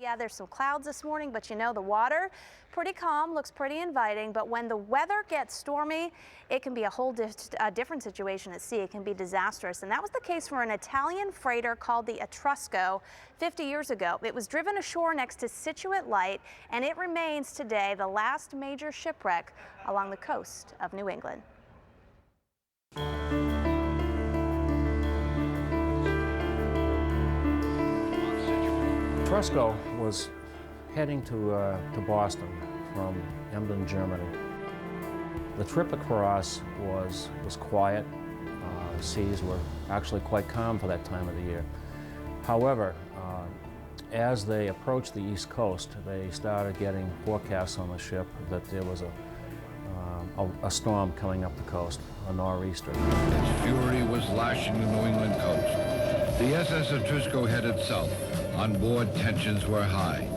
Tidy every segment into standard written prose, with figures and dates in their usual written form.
Yeah, there's some clouds this morning, but you know, the water, pretty calm, looks pretty inviting. But when the weather gets stormy, it can be a whole different situation at sea. It can be disastrous. And that was the case for an Italian freighter called the Etrusco 50 years ago. It was driven ashore next to Scituate Light, and it remains today the last major shipwreck along the coast of New England. Etrusco was heading to Boston from Emden, Germany. The trip across was quiet. The seas were actually quite calm for that time of the year. However, as they approached the East Coast, they started getting forecasts on the ship that there was a storm coming up the coast, a nor'easter. Its fury was lashing the New England coast. The SS Etrusco headed south. On board, tensions were high.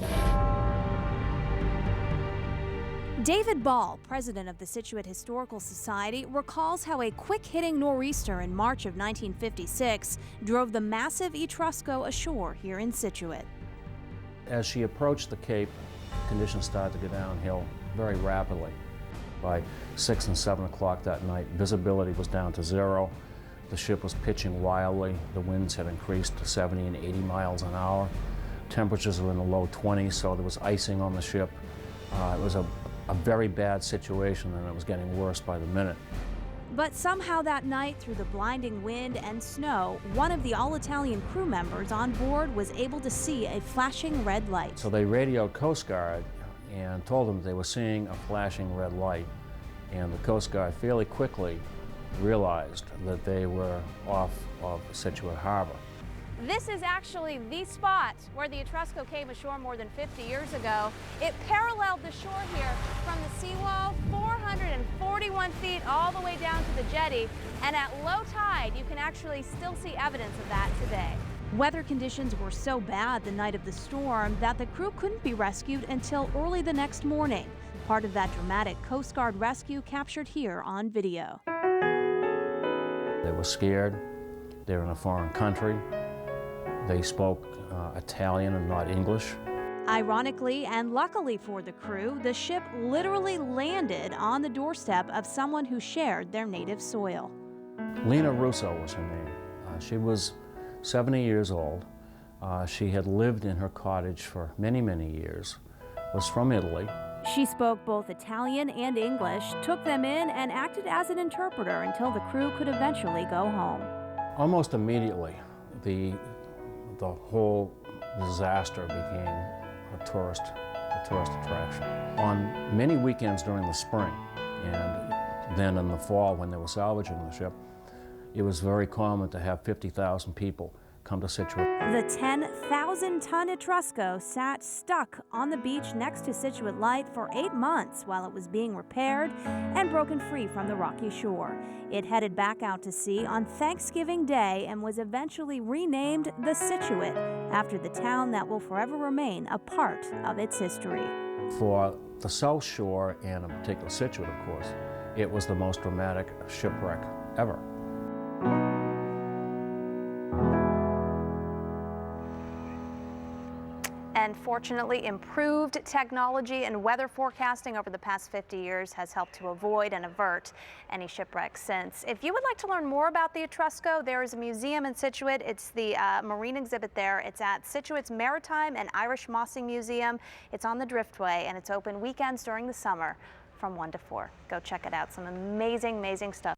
David Ball, president of the Scituate Historical Society, recalls how a quick-hitting nor'easter in March of 1956 drove the massive Etrusco ashore here in Scituate. As she approached the Cape, conditions started to go downhill very rapidly. By 6 and 7 o'clock that night, visibility was down to 0. The ship was pitching wildly. The winds had increased to 70 and 80 miles an hour. Temperatures were in the low 20s, so there was icing on the ship. It was a very bad situation, and it was getting worse by the minute. But somehow that night, through the blinding wind and snow, one of the all-Italian crew members on board was able to see a flashing red light. So they radioed Coast Guard and told them they were seeing a flashing red light. And the Coast Guard fairly quickly realized that they were off of Scituate Harbor. This is actually the spot where the Etrusco came ashore more than 50 years ago. It paralleled the shore here from the seawall 441 feet all the way down to the jetty, and at low tide you can actually still see evidence of that today. Weather conditions were so bad the night of the storm that the crew couldn't be rescued until early the next morning. Part of that dramatic Coast Guard rescue captured here on video. They were scared. They were in a foreign country. They spoke Italian and not English. Ironically and luckily for the crew, the ship literally landed on the doorstep of someone who shared their native soil. Lena Russo was her name. She was 70 years old. She had lived in her cottage for many, many years, was from Italy. She spoke both Italian and English, took them in, and acted as an interpreter until the crew could eventually go home. Almost immediately, the whole disaster became a tourist attraction. On many weekends during the spring, and then in the fall when they were salvaging the ship, it was very common to have 50,000 people come to Scituate. The 10,000-ton Etrusco sat stuck on the beach next to Scituate Light for 8 months while it was being repaired and broken free from the rocky shore. It headed back out to sea on Thanksgiving Day and was eventually renamed the Scituate, after the town that will forever remain a part of its history. For the South Shore, and in particular Scituate, of course, it was the most dramatic shipwreck ever. And fortunately, improved technology and weather forecasting over the past 50 years has helped to avoid and avert any shipwrecks since. If you would like to learn more about the Etrusco, there is a museum in Scituate. It's the marine exhibit there. It's at Scituate's Maritime and Irish Mossing Museum. It's on the Driftway, and it's open weekends during the summer from 1 to 4. Go check it out. Some amazing, amazing stuff.